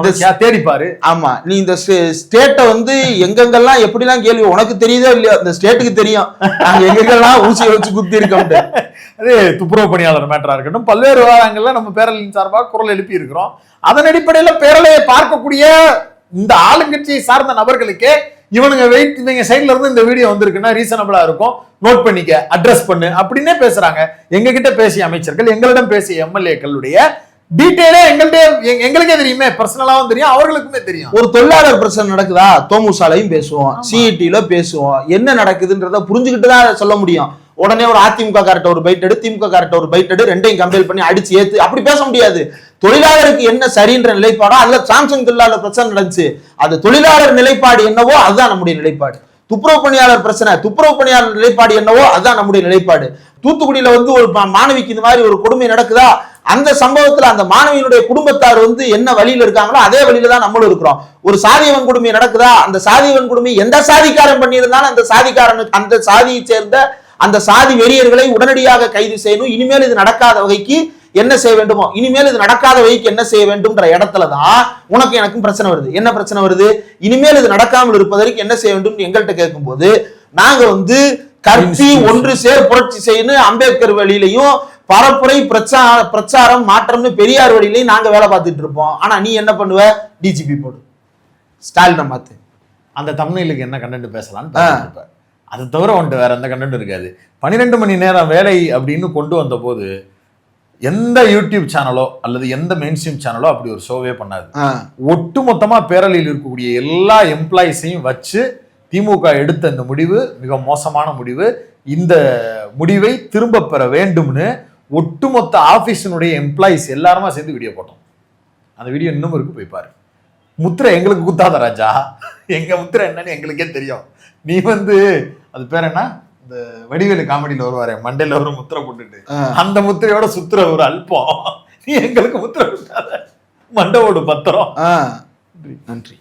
தேடிப்பாரு. ஆமா, நீ இந்த ஸ்டேட்டை வந்து எங்கெங்கெல்லாம் எப்படி எல்லாம் கேள்வி உனக்கு தெரியுதோ இல்லையோ, இந்த ஸ்டேட்டுக்கு தெரியும் நாங்க எங்கெங்கெல்லாம் ஊசியை வச்சு குத்தி இருக்கோம். அதே துப்புரவு பணியாளர் மேட்டரா இருக்கட்டும், பல்வேறு விவகாரங்கள்ல நம்ம பேரலையின் சார்பாக குரல் எழுப்பி இருக்கிறோம். அதன் அடிப்படையில பேரலையை பார்க்கக்கூடிய இந்த ஆளுங்கட்சியை சார்ந்த நபர்களுக்கே இவங்க சைட்ல இருந்து இந்த வீடியோ வந்திருக்குன்னா ரீசனபிளா இருக்கும், நோட் பண்ணிக்க, அட்ரஸ் பண்ணு அப்படின்னே பேசுறாங்க. எங்க கிட்ட பேசிய அமைச்சர்கள், எங்களிடம் பேசிய எம்எல்ஏக்களுடைய டீடைலே எங்களுக்கே தெரியுமே, பர்சனலாவும் தெரியும், அவர்களுக்குமே தெரியும். ஒரு தொழிலாளர் பிரச்சனை நடக்குதா, தோமுசாலையும் பேசுவோம், சிஇடில பேசுவோம், என்ன நடக்குதுன்றத புரிஞ்சுக்கிட்டு தான் சொல்ல முடியும். உடனே ஒரு அதிமுக காரட்ட ஒரு பைட் எடு, திமுக காரட்ட ஒரு பைட் எடு, ரெண்டையும் கம்பேர் பண்ணி அடிச்சு ஏத்து அப்படி பேச முடியாது. தொழிலாளருக்கு என்ன சரின்ற நிலைப்பாடோ, அதுல சாம்சங் தொழிலாளர் பிரச்சனை நடந்துச்சு, அது தொழிலாளர் நிலைப்பாடு என்னவோ அதுதான் நம்முடைய நிலைப்பாடு. துப்புரவு பணியாளர் பிரச்சனை, துப்புரவு பணியாளர் நிலைப்பாடு என்னவோ அதுதான் நம்முடைய நிலைப்பாடு. தூத்துக்குடியில ஒரு மாணவிக்கு இந்த மாதிரி ஒரு கொடுமை நடக்குதா, அந்த சம்பவத்துல அந்த மாணவியினுடைய குடும்பத்தார் என்ன வழியில இருக்காங்களோ அதே வழியில தான் நம்மளும் இருக்கிறோம். ஒரு சாதியவன் கொடுமை நடக்குதா, அந்த சாதியவன் கொடுமை எந்த சாதிக்காரன் பண்ணியிருந்தாலும் அந்த சாதிக்காரனுக்கு, அந்த சாதியை சேர்ந்த அந்த சாதி வெறியர்களை உடனடியாக கைது செய்யணும். இனிமேல் இது நடக்காத வகைக்கு என்ன செய்ய வேண்டுமோ, இனிமேல் இது நடக்காத வகைக்கு என்ன செய்ய வேண்டும்ன்ற இடத்துலதான் உனக்கு எனக்கும் பிரச்சனை வருது. என்ன பிரச்சனை வருது, இனிமேல் இது நடக்காமல் இருப்பதற்கு என்ன செய்ய வேண்டும் எங்கள்கிட்ட கேட்கும் போது நாங்க கற்பி ஒன்று சேர் புரட்சி செய்யணும் அம்பேத்கர் வழியிலையும் பரப்புரை பிரச்சாரம் மாற்றம்னு பெரியார் வழியிலையும் நாங்க வேலை பார்த்துட்டு இருப்போம். ஆனா நீ என்ன பண்ணுவ, டிஜிபி போடு, ஸ்டாலினை மாத்து, அந்த தமிழுக்கு என்ன கண்டென்ட் பேசலான்னு. அது தவிர வந்துட்டு வேற எந்த கண்டென்ட் இருக்காது. 12 மணி நேரம் வேலை அப்படின்னு கொண்டு வந்த போது எந்த யூடியூப் சேனலோ அல்லது எந்த மெயின் ஸ்ட்ரீம் சேனலோ அப்படி ஒரு ஷோவே பண்ணாது. ஒட்டு மொத்தமா பேரலையில் இருக்கக்கூடிய எல்லா எம்ப்ளாயிஸையும் வச்சு திமுக எடுத்த இந்த முடிவு மிக மோசமான முடிவு, இந்த முடிவை திரும்ப பெற வேண்டும்னு ஒட்டுமொத்த ஆபீஸினுடைய எம்ப்ளாயிஸ் எல்லாருமா சேர்ந்து வீடியோ போட்டோம். அந்த வீடியோ இன்னும் இருக்கு, போய் பாரு. முத்திரை எங்களுக்கு குத்தாத ராஜா, எங்க முத்திரை என்னன்னு எங்களுக்கே தெரியும். நீ அது பேர் என்ன, இந்த வடிவேலு காமெடியில வருவாரு, மண்டையில ஒரு முத்திரை போட்டுட்டு அந்த முத்திரையோட சுத்துற ஒரு அல்பம், நீ எங்களுக்கு முத்திரை விட்டாத, மண்டவோடு பத்திரம். நன்றி.